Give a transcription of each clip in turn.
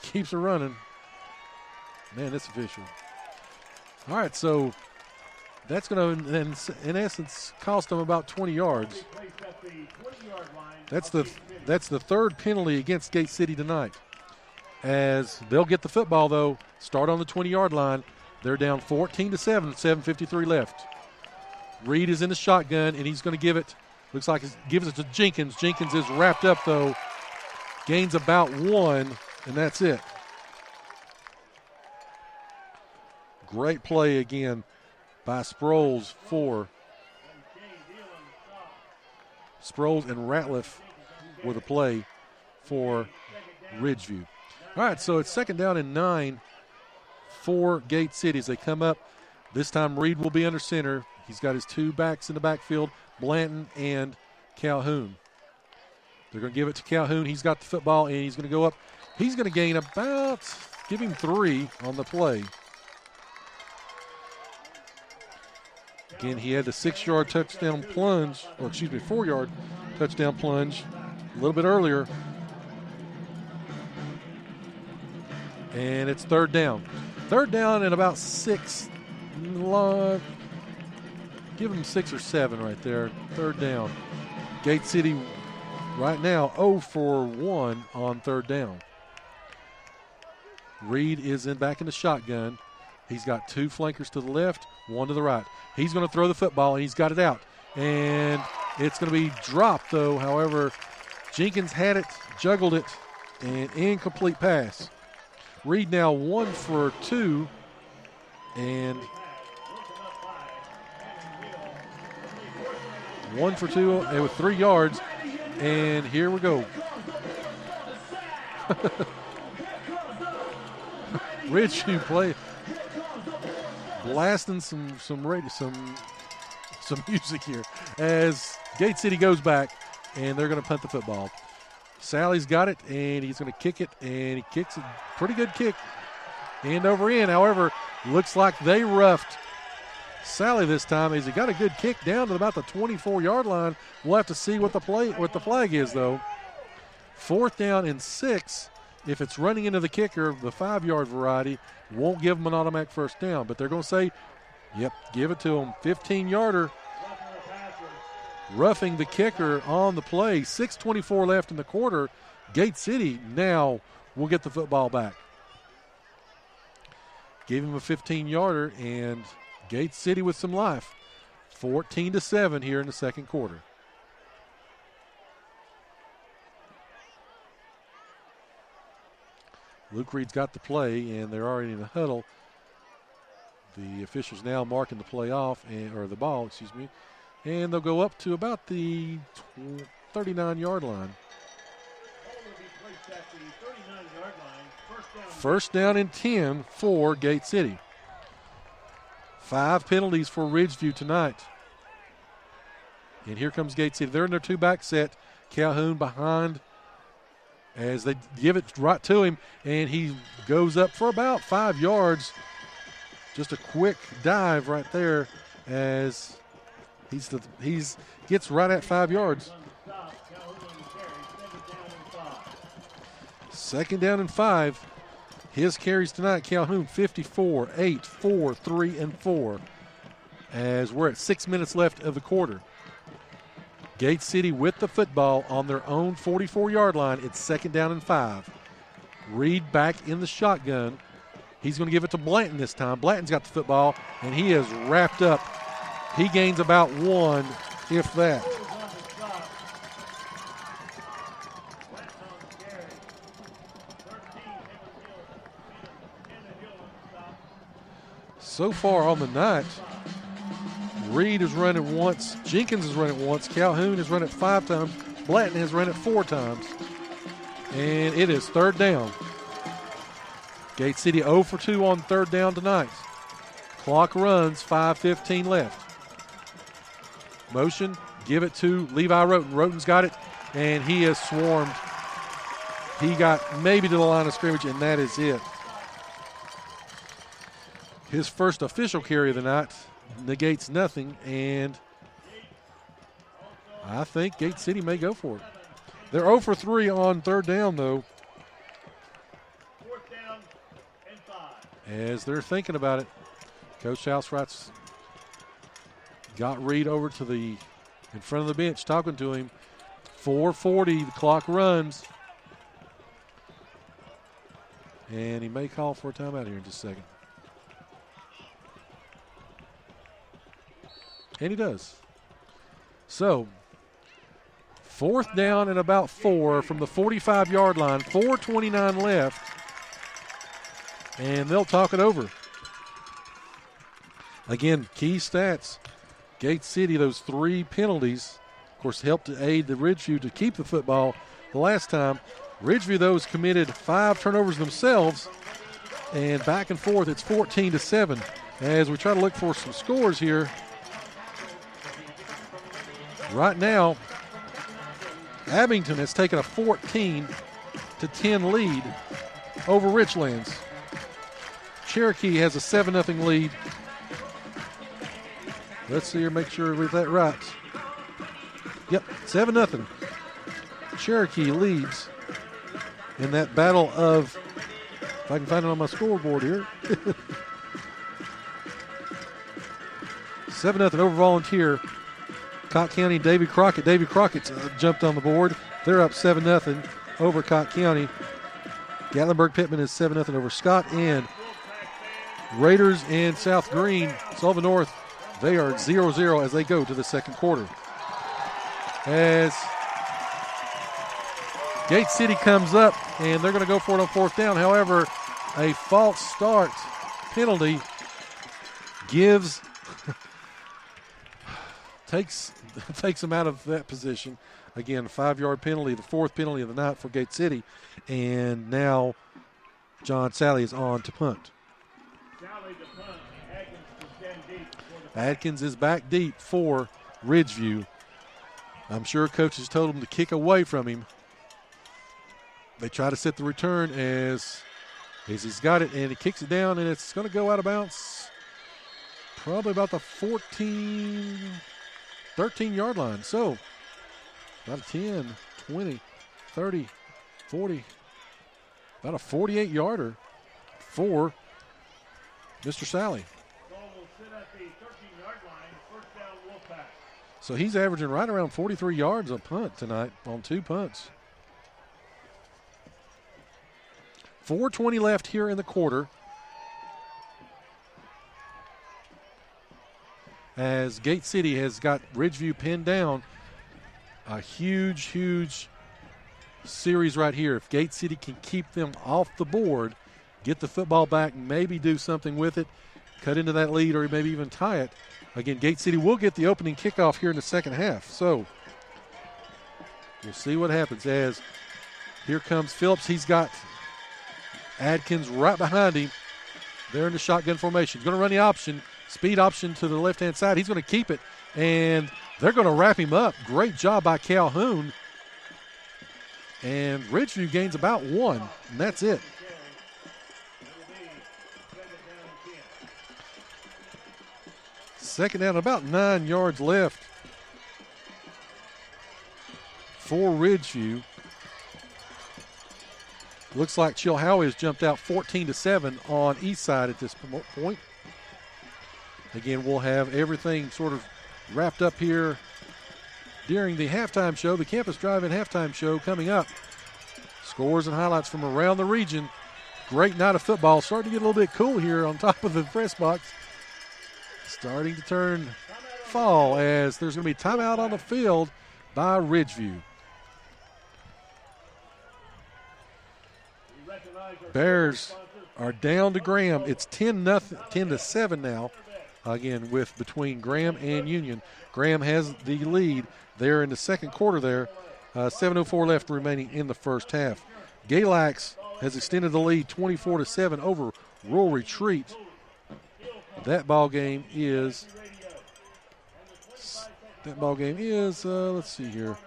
keeps her running. Man, that's official. All right, so that's going to, in essence, cost them about 20 yards. That's the third penalty against Gate City tonight. As they'll get the football, though, start on the 20-yard line. They're down 14-7, 7:53 left. Reed is in the shotgun, and he's going to give it, looks like he gives it to Jenkins. Jenkins is wrapped up, though. Gains about 1, and that's it. Great play again by Sproles for Sproles and Ratliff with a play for Ridgeview. All right, so it's 2nd down and 9 for Gate City as they come up. This time Reed will be under center. He's got his 2 backs in the backfield, Blanton and Calhoun. They're going to give it to Calhoun. He's got the football, and he's going to go up. He's going to gain about, give him 3 on the play. Again, he had the 6-yard touchdown plunge, or 4-yard touchdown plunge a little bit earlier. And it's 3rd down. 3rd down and about 6. Give him 6 or 7 right there. 3rd down. Gate City right now 0 for 1 on 3rd down. Reed is back in the shotgun. He's got 2 flankers to the left, 1 to the right. He's going to throw the football, and he's got it out. And it's going to be dropped, though. However, Jenkins had it, juggled it, and incomplete pass. Reed now 1 for 2, and 1 for 2 and with 3 yards. And here we go. Ridgeview play blasting some music here as Gate City goes back, and they're going to punt the football. Sally's got it, and he's going to kick it, and he kicks a pretty good kick, end over end. However, looks like they roughed Sally this time as he got a good kick down to about the 24-yard line. We'll have to see what the flag is, though. 4th down and 6. If it's running into the kicker, the 5-yard variety, won't give them an automatic 1st down. But they're going to say, yep, give it to them. 15-yarder. Roughing the kicker on the play. 6:24 left in the quarter. Gate City now will get the football back. Gave him a 15-yarder, and Gate City with some life. 14-7 here in the 2nd quarter. Luke Reed's got the play, and they're already in the huddle. The officials now marking the play off, or the ball, and they'll go up to about the 39-yard line. 1st down and 10 for Gate City. 5 penalties for Ridgeview tonight. And here comes Gate City. They're in their 2-back set. Calhoun behind as they give it right to him, and he goes up for about 5 yards. Just a quick dive right there as he's gets right at 5 yards. 2nd down and 5. His carries tonight, Calhoun 54, 8, 4, 3, and 4 as we're at 6 minutes left of the quarter. Gate City with the football on their own 44-yard line. It's 2nd down and 5. Reed back in the shotgun. He's going to give it to Blanton this time. Blanton's got the football, and he is wrapped up. He gains about 1, if that. So far on the night, Reed has run it once, Jenkins has run it once, Calhoun has run it 5 times, Blanton has run it 4 times. And it is 3rd down. Gate City 0 for 2 on 3rd down tonight. Clock runs, 5:15 left. Motion, give it to Levi Roten. Roten's got it, and he has swarmed. He got maybe to the line of scrimmage, and that is it. His first official carry of the night negates nothing, and I think Gate City may go for it. They're 0 for 3 on 3rd down, though. As they're thinking about it, Coach Housewright's got Reed over to the in front of the bench talking to him. 4:40, the clock runs. And he may call for a timeout here in just a second. And he does. So, 4th down and about 4 from the 45-yard line. 4:29 left. And they'll talk it over. Again, key stats. Gate City, those 3 penalties, of course, helped to aid the Ridgeview to keep the football the last time. Ridgeview, though, has committed 5 turnovers themselves. And back and forth, it's 14-7. As we try to look for some scores here. Right now, Abington has taken a 14-10 lead over Richlands. Cherokee has a 7-0 lead. Let's see here, make sure we get that right. Yep, 7-0. Cherokee leads in that battle of, if I can find it on my scoreboard here. 7-0 over Volunteer. Cott County, Davy Crockett. Davy Crockett's jumped on the board. They're up 7-0 over Cott County. Gatlinburg-Pittman is 7-0 over Scott. And Raiders and South Green, Sullivan North, they are 0-0 as they go to the second quarter. As Gate City comes up, and they're going to go for it on 4th down. However, a false start penalty takes them out of that position. Again, 5-yard penalty, the 4th penalty of the night for Gate City. And now John Sally is on to punt. Adkins is back deep for Ridgeview. I'm sure coaches told him to kick away from him. They try to set the return as he's got it, and he kicks it down, and it's going to go out of bounds probably about the 13-yard line. So about a 10, 20, 30, 40, about a 48-yarder for Mr. Sally. So he's averaging right around 43 yards a punt tonight on 2 punts. 4:20 left here in the quarter. As Gate City has got Ridgeview pinned down. A huge, huge series right here. If Gate City can keep them off the board, get the football back, maybe do something with it, cut into that lead, or maybe even tie it. Again, Gate City will get the opening kickoff here in the second half. So we'll see what happens as here comes Phillips. He's got Adkins right behind him. They're in the shotgun formation. He's going to run the option, speed option to the left-hand side. He's going to keep it, and they're going to wrap him up. Great job by Calhoun. And Ridgeview gains about 1, and that's it. Second down, about 9 yards left for Ridgeview. Looks like Chilhowie has jumped out 14-7 on East Side at this point. Again, we'll have everything sort of wrapped up here during the halftime show, the Campus Drive-In halftime show coming up. Scores and highlights from around the region. Great night of football. Starting to get a little bit cool here on top of the press box. Starting to turn fall as there's going to be timeout on the field by Ridgeview. Bears are down to Graham. It's 10-7 now. Again, with between Graham and Union. Graham has the lead there in the second quarter there. 7:04 left remaining in the first half. Galax has extended the lead 24-7 over Rural Retreat. That ball game is let's see here,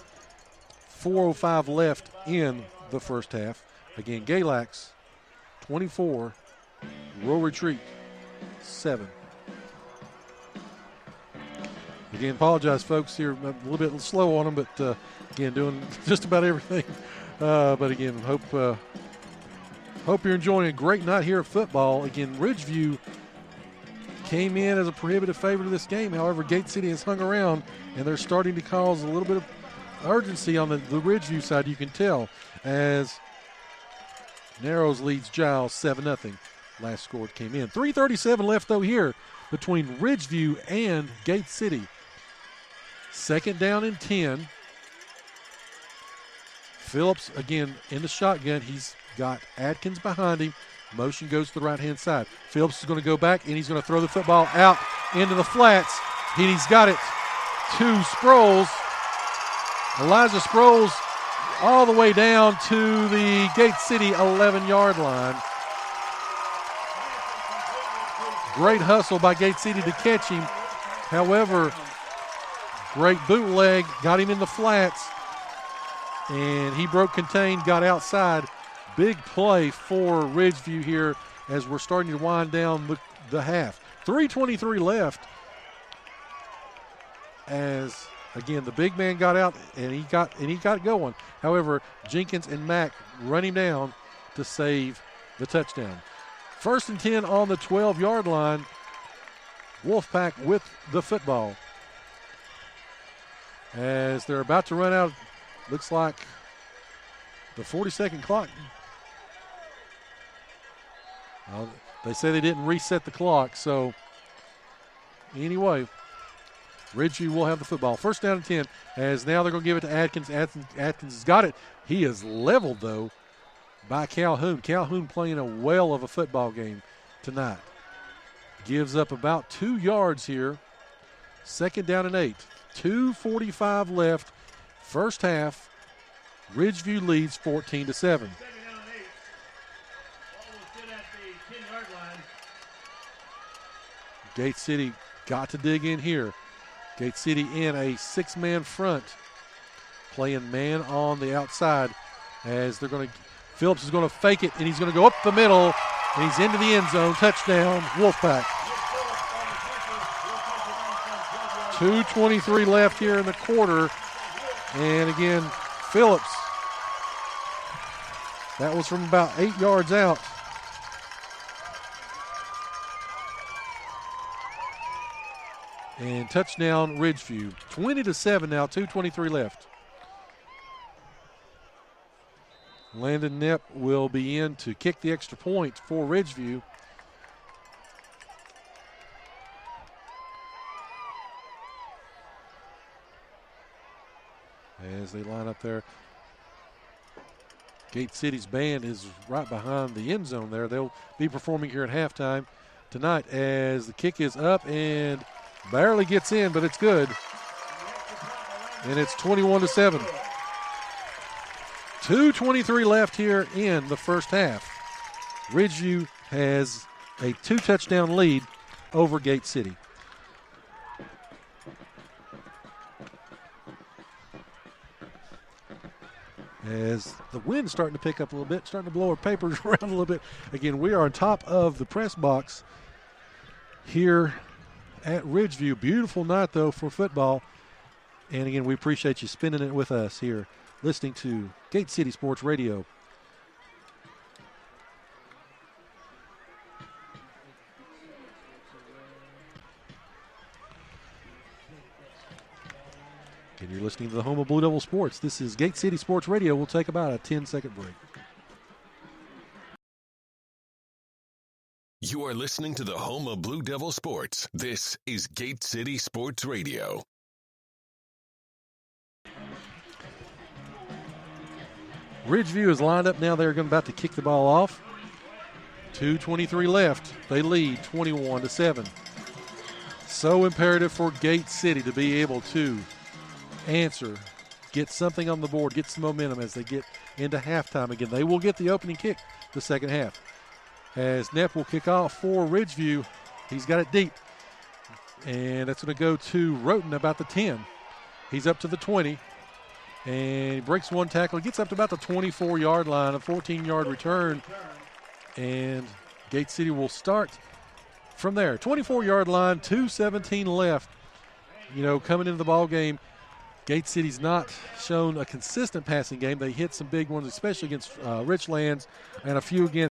4:05 left in the first half. Again, Galax 24, Rural Retreat 7. Again, apologize, folks, here a little bit slow on them, but again, doing just about everything. But again, hope Hope you're enjoying a great night here at football. Again, Ridgeview came in as a prohibitive favorite of this game. However, Gate City has hung around, and they're starting to cause a little bit of urgency on the Ridgeview side, you can tell, as Narrows leads Giles 7-0. Last score came in. 3:37 left, though, here between Ridgeview and Gate City. Second down and 10. Phillips, again, in the shotgun. He's got Adkins behind him. Motion goes to the right-hand side. Phillips is going to go back, and he's going to throw the football out into the flats. He's got it to Sproles. Elijah Sproles all the way down to the Gate City 11-yard line. Great hustle by Gate City to catch him. However, great bootleg, got him in the flats, and he broke contain, got outside. Big play for Ridgeview here as we're starting to wind down the half. 3:23 left as, again, the big man got out and he got going. However, Jenkins and Mack run him down to save the touchdown. 1st and 10 on the 12-yard line. Wolfpack with the football. As they're about to run out, looks like the 40-second clock. They say they didn't reset the clock, so anyway, Ridgeview will have the football. 1st down and 10, as now they're going to give it to Adkins. Adkins has got it. He is leveled, though, by Calhoun. Calhoun playing a whale of a football game tonight. Gives up about 2 yards here. 2nd down and 8. 2:45 left. First half. Ridgeview leads 14-7. Gate City got to dig in here. Gate City in a 6-man front, playing man on the outside as they're going to, Phillips is going to fake it, and he's going to go up the middle, and he's into the end zone. Touchdown, Wolfpack. 2:23 left here in the quarter, and again, Phillips, that was from about 8 yards out. And touchdown, Ridgeview. 20-7 now, 2:23 left. Landon Knepp will be in to kick the extra point for Ridgeview. As they line up there. Gate City's band is right behind the end zone there. They'll be performing here at halftime tonight as the kick is up and barely gets in, but it's good. And it's 21-7. 2:23 left here in the first half. Ridgeview has a 2-touchdown lead over Gate City. As the wind's starting to pick up a little bit, starting to blow our papers around a little bit. Again, we are on top of the press box here at Ridgeview. Beautiful night, though, for football. And, again, we appreciate you spending it with us here, listening to Gate City Sports Radio. And you're listening to the home of Blue Devil Sports. This is Gate City Sports Radio. We'll take about a 10-second break. You are listening to the home of Blue Devil Sports. This is Gate City Sports Radio. Ridgeview is lined up now. They're about to kick the ball off. 2:23 left. They lead 21-7. So imperative for Gate City to be able to answer, get something on the board, get some momentum as they get into halftime again. They will get the opening kick the second half. As Knepp will kick off for Ridgeview. He's got it deep. And that's going to go to Roten about the 10. He's up to the 20. And he breaks one tackle. He gets up to about the 24-yard line, a 14-yard return. And Gate City will start from there. 24-yard line, 2:17 left. You know, coming into the ball game, Gate City's not shown a consistent passing game. They hit some big ones, especially against Richlands, and a few against